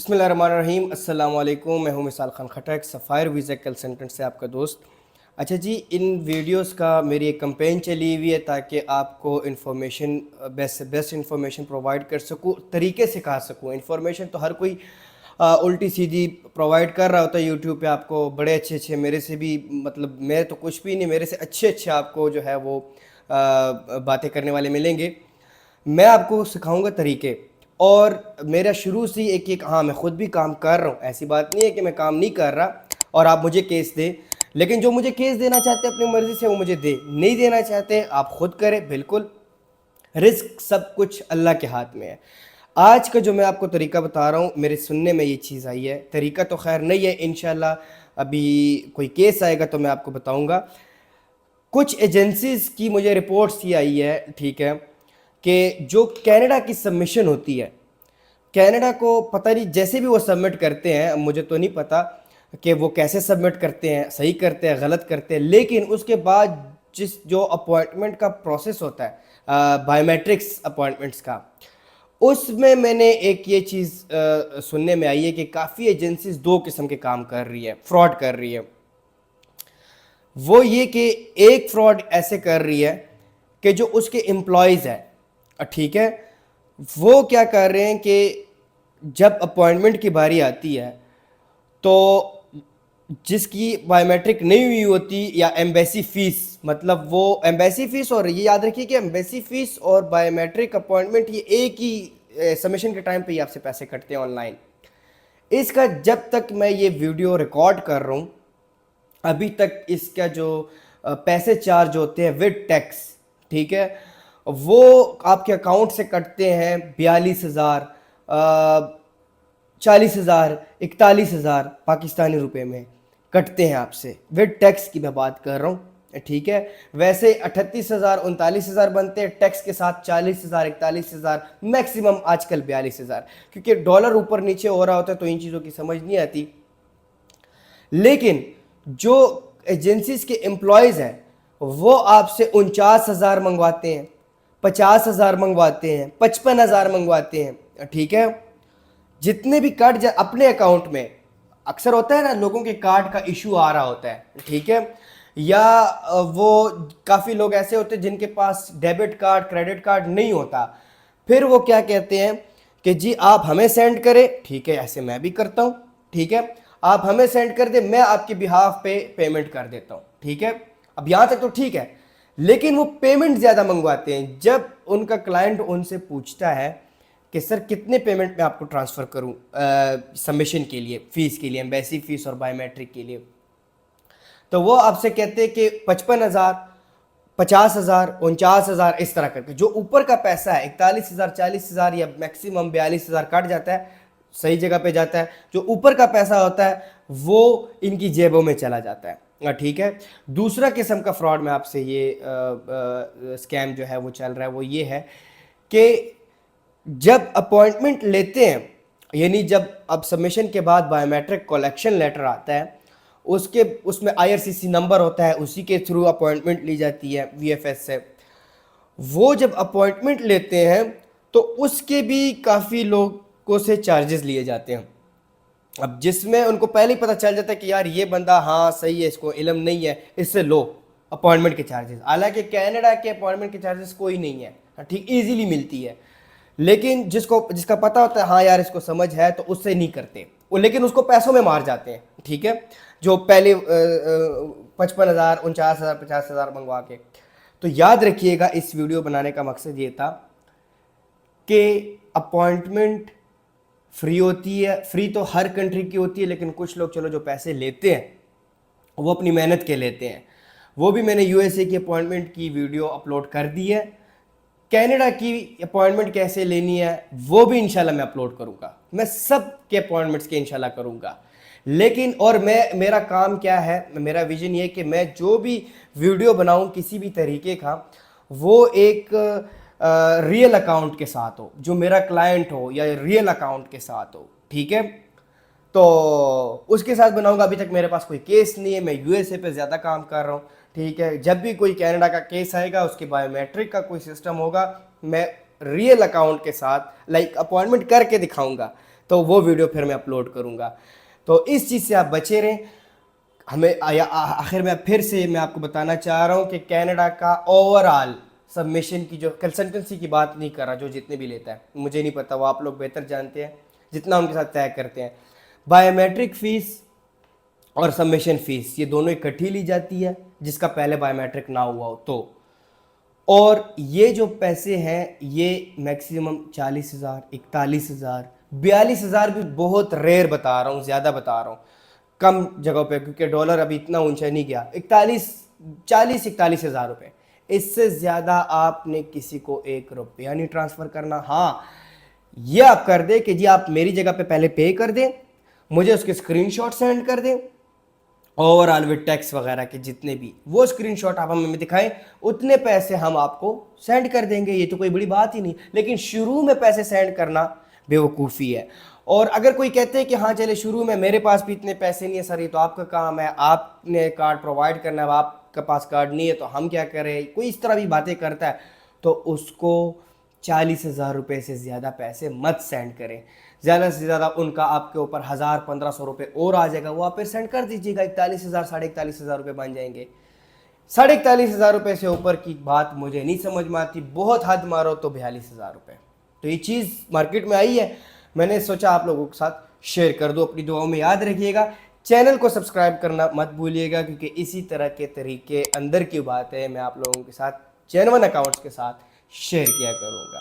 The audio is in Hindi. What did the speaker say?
बिस्मिल्लाहिर्रहमानिर्रहीम। अस्सलाम वालेकुम। मैं हूं मिसाल खान खटक, सफ़ायर वीज़ा कंसल्टेंट से आपका दोस्त। अच्छा जी, इन वीडियोस का मेरी एक कैंपेन चली हुई है ताकि आपको इन्फॉर्मेशन बेस्ट से बेस्ट इन्फॉर्मेशन प्रोवाइड कर सकूं, तरीके से सिखा सकूं। इन्फॉर्मेशन तो हर कोई उल्टी सीधी प्रोवाइड कर रहा होता है यूट्यूब पे आपको, बड़े अच्छे अच्छे, मेरे से भी मतलब मैं तो कुछ भी नहीं, मेरे से अच्छे अच्छे आपको जो है वो बातें करने वाले मिलेंगे। मैं आपको सिखाऊंगा तरीके। और मेरा शुरू से ही एक हाँ, मैं खुद भी काम कर रहा हूँ, ऐसी बात नहीं है कि मैं काम नहीं कर रहा और आप मुझे केस दे। लेकिन जो मुझे केस देना चाहते हैं अपनी मर्जी से वो मुझे दे, नहीं देना चाहते आप खुद करें। बिल्कुल, रिस्क सब कुछ अल्लाह के हाथ में है। आज का जो मैं आपको तरीका बता रहा हूँ, मेरे सुनने में ये चीज़ आई है, तरीका तो खैर नहीं है, इंशाल्लाह अभी कोई केस आएगा तो मैं आपको बताऊंगा। कुछ एजेंसीज की मुझे रिपोर्ट्स ये आई है, ठीक है, कि जो कनाडा की सबमिशन होती है, कनाडा को पता नहीं जैसे भी वो सबमिट करते हैं, मुझे तो नहीं पता कि वो कैसे सबमिट करते हैं, सही करते हैं गलत करते हैं, लेकिन उसके बाद जो अपॉइंटमेंट का प्रोसेस होता है बायोमेट्रिक्स अपॉइंटमेंट्स का, उसमें मैंने एक ये चीज़ सुनने में आई है कि काफ़ी एजेंसीज दो किस्म के काम कर रही है, फ्रॉड कर रही है। वो ये कि एक फ्रॉड ऐसे कर रही है कि जो उसके एम्प्लॉयज़ है, ठीक है, वो क्या कर रहे हैं कि जब अपॉइंटमेंट की बारी आती है तो जिसकी बायोमेट्रिक नहीं हुई होती या एम्बेसी फ़ीस, मतलब वो एम्बेसी फ़ीस, और ये याद रखिए कि एम्बेसी फ़ीस और बायोमेट्रिक अपॉइंटमेंट ये एक ही सबमिशन के टाइम पे ही आपसे पैसे कटते हैं ऑनलाइन। इसका जब तक मैं ये वीडियो रिकॉर्ड कर रहा हूँ, अभी तक इसका जो पैसे चार्ज होते हैं विद टैक्स, ठीक है, वो आपके अकाउंट से कटते हैं 42,000, 40,000, 41,000 पाकिस्तानी रुपए में कटते हैं आपसे, विद टैक्स की मैं बात कर रहा हूँ, ठीक है। वैसे 38,000, 39,000 बनते हैं, टैक्स के साथ 40,000, 41,000, मैक्सिमम आजकल 42,000, क्योंकि डॉलर ऊपर नीचे हो रहा होता है तो इन चीज़ों की समझ नहीं आती। लेकिन जो एजेंसीज के एम्प्लॉयज हैं वो आपसे 49,000 मंगवाते हैं, 50,000 मंगवाते हैं, 55,000 मंगवाते हैं, ठीक है। जितने भी कार्ड अपने अकाउंट में, अक्सर होता है ना लोगों के कार्ड का इशू आ रहा होता है, ठीक है, या वो काफ़ी लोग ऐसे होते हैं जिनके पास डेबिट कार्ड क्रेडिट कार्ड नहीं होता, फिर वो क्या कहते हैं कि जी आप हमें सेंड करें, ठीक है, ऐसे मैं भी करता हूँ, ठीक है, आप हमें सेंड कर दे, मैं आपके बिहाफ पे पेमेंट कर देता हूँ, ठीक है। अब यहाँ तक तो ठीक है, लेकिन वो पेमेंट ज़्यादा मंगवाते हैं। जब उनका क्लाइंट उनसे पूछता है कि सर कितने पेमेंट में आपको ट्रांसफ़र करूँ सबमिशन के लिए, फ़ीस के लिए, एम्बेसी फ़ीस और बायोमेट्रिक के लिए, तो वो आपसे कहते हैं कि 55,000, 50,000, 49,000, इस तरह करके जो ऊपर का पैसा है 41,000, 40,000 या मैक्सिमम 42,000 कट जाता है, सही जगह पे जाता है। जो ऊपर का पैसा होता है वो इनकी जेबों में चला जाता है, ठीक है। दूसरा किस्म का फ्रॉड में आपसे ये स्कैम जो है वो चल रहा है, वो ये है कि जब अपॉइंटमेंट लेते हैं, यानी जब अब सबमिशन के बाद बायोमेट्रिक कलेक्शन लेटर आता है, उसके उसमें आईआरसीसी नंबर होता है, उसी के थ्रू अपॉइंटमेंट ली जाती है वीएफएस से। वो जब अपॉइंटमेंट लेते हैं तो उसके भी काफ़ी लोगों से चार्जेस लिए जाते हैं। अब जिसमें उनको पहले ही पता चल जाता है कि यार ये बंदा हाँ सही है, इसको इल्म नहीं है, इससे लो अपॉइंटमेंट के चार्जेस। हालांकि कनाडा के अपॉइंटमेंट के चार्जेस कोई नहीं है, ठीक, इजीली मिलती है। लेकिन जिसका पता होता है हाँ यार इसको समझ है, तो उससे नहीं करते वो, लेकिन उसको पैसों में मार जाते हैं, ठीक है, जो पहले 55,000, 49,000, 50,000 मंगवा के। तो याद रखिएगा, इस वीडियो बनाने का मकसद ये था कि अपॉइंटमेंट फ्री होती है, फ्री तो हर कंट्री की होती है, लेकिन कुछ लोग चलो जो पैसे लेते हैं वो अपनी मेहनत के लेते हैं। वो भी मैंने यूएसए की अपॉइंटमेंट की वीडियो अपलोड कर दी है। कनाडा की अपॉइंटमेंट कैसे लेनी है वो भी इंशाल्लाह मैं अपलोड करूंगा, मैं सब के अपॉइंटमेंट्स के इंशाल्लाह करूंगा। लेकिन और मेरा काम क्या है, मेरा विजन ये कि मैं जो भी वीडियो बनाऊं किसी भी तरीके का, वो एक रियल अकाउंट के साथ हो, जो मेरा क्लाइंट हो या रियल अकाउंट के साथ हो, ठीक है। तो उसके साथ बनाऊंगा। अभी तक मेरे पास कोई केस नहीं है, मैं यूएसए पे ज़्यादा काम कर रहा हूँ, ठीक है। जब भी कोई कनाडा का केस आएगा, उसके बायोमेट्रिक का कोई सिस्टम होगा, मैं रियल अकाउंट के साथ लाइक अपॉइंटमेंट करके दिखाऊंगा, तो वो वीडियो फिर मैं अपलोड करूँगा। तो इस चीज़ से आप बचे रहें। आखिर में फिर से मैं आपको बताना चाह रहा हूँ कि कनाडा का ओवरऑल सबमिशन की जो कंसल्टेंसी की बात नहीं कर रहा, जो जितने भी लेता है मुझे नहीं पता, वो आप लोग बेहतर जानते हैं जितना उनके साथ तय करते हैं। बायोमेट्रिक फ़ीस और सबमिशन फ़ीस ये दोनों इकट्ठी ली जाती है, जिसका पहले बायोमेट्रिक ना हुआ हो तो। और ये जो पैसे हैं ये मैक्सिमम 40,000, 41,000, 42,000 भी बहुत रेयर बता रहा हूँ, ज़्यादा बता रहा हूँ कम जगहों पे, क्योंकि डॉलर अभी इतना ऊंचा नहीं गया। 41 रुपये, इससे ज़्यादा आपने किसी को 1 रुपया नहीं ट्रांसफ़र करना। हाँ, ये आप कर दे कि जी आप मेरी जगह पे पहले पे कर दें, मुझे उसके स्क्रीनशॉट सेंड कर दें, ओवरऑल विद टैक्स वगैरह के जितने भी वो स्क्रीनशॉट आप हमें दिखाएं, उतने पैसे हम आपको सेंड कर देंगे। ये तो कोई बड़ी बात ही नहीं, लेकिन शुरू में पैसे सेंड करना बेवकूफ़ी है। और अगर कोई कहते हैं कि हाँ चले शुरू में मेरे पास भी इतने पैसे नहीं है सर, ये तो आपका काम है, आपने कार्ड प्रोवाइड करना है, आपके पास कार्ड नहीं है तो हम क्या करें, कोई इस तरह भी बातें करता है, तो उसको 40,000 रुपये से ज़्यादा पैसे मत सेंड करें। ज़्यादा से ज़्यादा उनका आपके ऊपर 1,000-1,500 रुपये और आ जाएगा, वो आप फिर सेंड कर दीजिएगा। 41,000 41,500 रुपये बन जाएंगे। 41,500 रुपये से ऊपर की बात मुझे नहीं समझ में आती, बहुत हद मारो तो 42,000 रुपये। तो ये चीज़ मार्केट में आई है, मैंने सोचा आप लोगों के साथ शेयर कर दूँ। अपनी दुआओं में याद रखिएगा, चैनल को सब्सक्राइब करना मत भूलिएगा, क्योंकि इसी तरह के तरीके अंदर की बातें मैं आप लोगों के साथ जेन्युइन अकाउंट्स के साथ शेयर किया करूँगा।